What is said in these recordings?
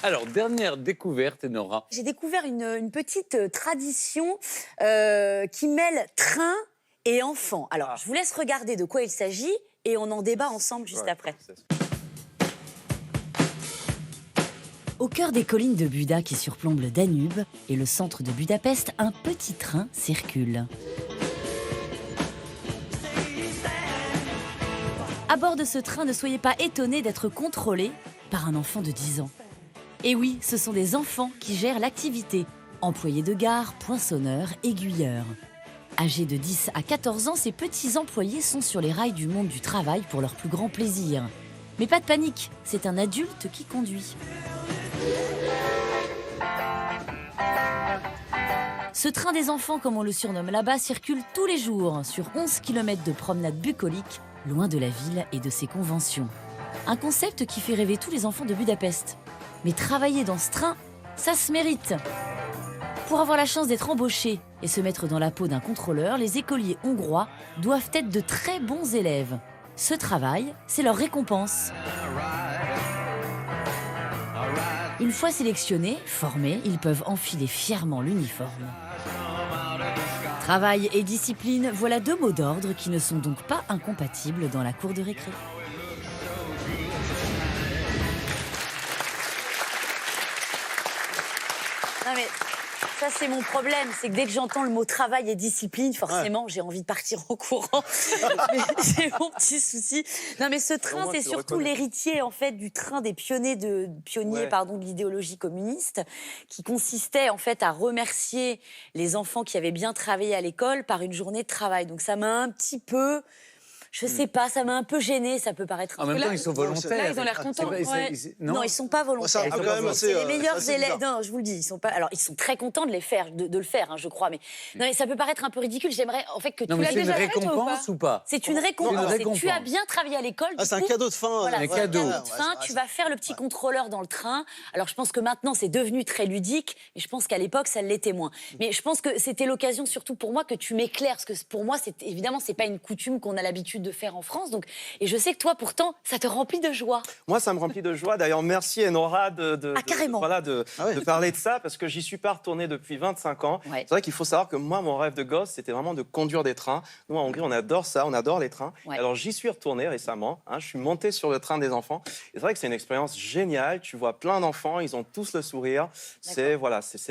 Alors, dernière découverte, Nora. J'ai découvert une petite tradition qui mêle train et enfant. Alors, je vous laisse regarder de quoi il s'agit et on en débat ensemble juste après. Au cœur des collines de Buda qui surplombent le Danube et le centre de Budapest, un petit train circule. À bord de ce train, ne soyez pas étonnés d'être contrôlés par un enfant de 10 ans. Et oui, ce sont des enfants qui gèrent l'activité. Employés de gare, poinçonneurs, aiguilleurs. Âgés de 10 à 14 ans, ces petits employés sont sur les rails du monde du travail pour leur plus grand plaisir. Mais pas de panique, c'est un adulte qui conduit. Ce train des enfants, comme on le surnomme là-bas, circule tous les jours sur 11 km de promenade bucolique, loin de la ville et de ses conventions. Un concept qui fait rêver tous les enfants de Budapest. Mais travailler dans ce train, ça se mérite. Pour avoir la chance d'être embauché et se mettre dans la peau d'un contrôleur, les écoliers hongrois doivent être de très bons élèves. Ce travail, c'est leur récompense. Une fois sélectionnés, formés, ils peuvent enfiler fièrement l'uniforme. Travail et discipline, voilà deux mots d'ordre qui ne sont donc pas incompatibles dans la cour de récré. Non mais ça c'est mon problème, c'est que dès que j'entends le mot travail et discipline, forcément j'ai envie de partir en courant. C'est mon petit souci. Non mais ce train c'est surtout l'héritier en fait du train des pionniers de l'idéologie communiste, qui consistait en fait à remercier les enfants qui avaient bien travaillé à l'école par une journée de travail. Donc ça m'a un petit peu... Je sais pas, ça m'a un peu gênée, ça peut paraître... En même temps, ils sont volontaires. Là, ils ont l'air contents. Non, ils sont pas volontaires. C'est les meilleurs élèves. Non, je vous le dis, ils sont pas... Alors, ils sont très contents de le faire, hein, je crois. Mais non, mais ça peut paraître un peu ridicule. J'aimerais en fait que tu l'as déjà fait, toi, ou pas ? C'est une récompense ou pas ? C'est une récompense. Tu as bien travaillé à l'école. C'est un cadeau de fin. Voilà, un cadeau de fin. Tu vas faire le petit contrôleur dans le train. Alors, je pense que maintenant, c'est devenu très ludique. Mais je pense qu'à l'époque, ça l'était moins. Mais je pense que c'était l'occasion, surtout pour moi, que tu m'éclaires. Parce que pour moi, évidemment, c'est pas une coutume qu'on a l'habitude de faire en France. Donc, et je sais que toi, pourtant, ça te remplit de joie. Moi, ça me remplit de joie. D'ailleurs, merci Enora de parler de ça, parce que j'y suis pas retourné depuis 25 ans. Ouais. C'est vrai qu'il faut savoir que moi, mon rêve de gosse, c'était vraiment de conduire des trains. Nous, en Hongrie, on adore ça, on adore les trains. Ouais. Alors, j'y suis retourné récemment. Je suis monté sur le train des enfants. Et c'est vrai que c'est une expérience géniale. Tu vois plein d'enfants, ils ont tous le sourire. C'est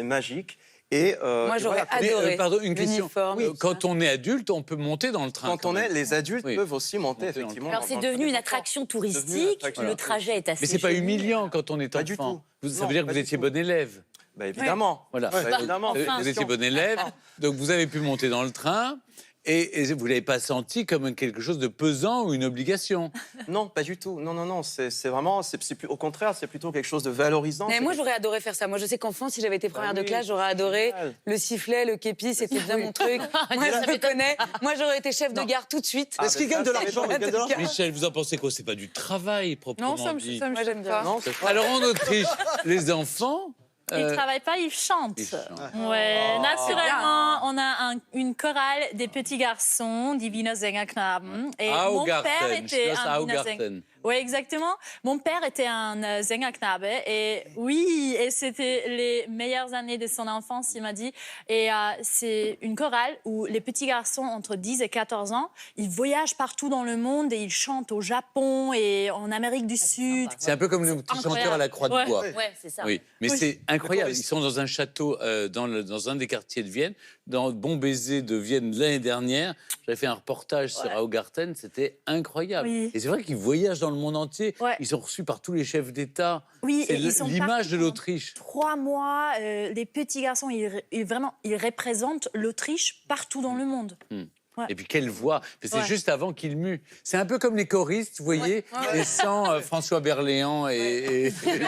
magique. Et moi, j'aurais adoré. Pardon, une question. Oui, quand on est adulte, on peut monter dans le train. Les adultes peuvent aussi monter, effectivement. Alors, c'est devenu une attraction touristique. Le trajet est assez... Mais c'est pas humiliant quand on est Pas du enfant. tout. Ça veut dire que vous étiez bon élève. Bah, évidemment. Voilà. Évidemment. Vous étiez bon élève, donc vous avez pu monter dans le train. Et vous ne l'avez pas senti comme quelque chose de pesant ou une obligation? Non, pas du tout. Non. C'est vraiment, au contraire, c'est plutôt quelque chose de valorisant. Mais moi, j'aurais adoré faire ça. Moi, je sais qu'enfant, si j'avais été première de classe, j'aurais adoré le sifflet, le képi, c'était bien mon truc. Moi, je me connais. Moi, j'aurais été chef de gare tout de suite. Est-ce qu'ils gagnent de l'argent? Michel, vous en pensez quoi? C'est pas du travail proprement dit. Ça me j'aime pas. Alors en Autriche, les enfants... Ils ne travaillent pas, ils chantent. Ouais, naturellement, on a une chorale des petits garçons, die Wiener Sängerknaben. Et mon père était un Wiener Sänger. Oui, exactement. Mon père était un Sängerknabe. Et oui, et c'était les meilleures années de son enfance, il m'a dit. Et c'est une chorale où les petits garçons entre 10 et 14 ans, ils voyagent partout dans le monde et ils chantent au Japon et en Amérique du Sud. C'est un peu comme le petit chanteur à la croix de bois. Ouais, c'est ça. Oui, mais c'est incroyable. Ils sont dans un château dans un des quartiers de Vienne, dans Bon Baiser de Vienne l'année dernière. J'avais fait un reportage sur Augarten, c'était incroyable. Oui. Et c'est vrai qu'ils voyagent dans le monde entier. Ouais. Ils sont reçus par tous les chefs d'État. Oui, c'est l'image de l'Autriche. 3 mois, les petits garçons, ils représentent l'Autriche partout dans le monde. Ouais. Et puis quelle voix. C'est juste avant qu'il mue. C'est un peu comme les choristes, vous voyez, mais sans François Berléand et... C'est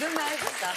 dommage, ça.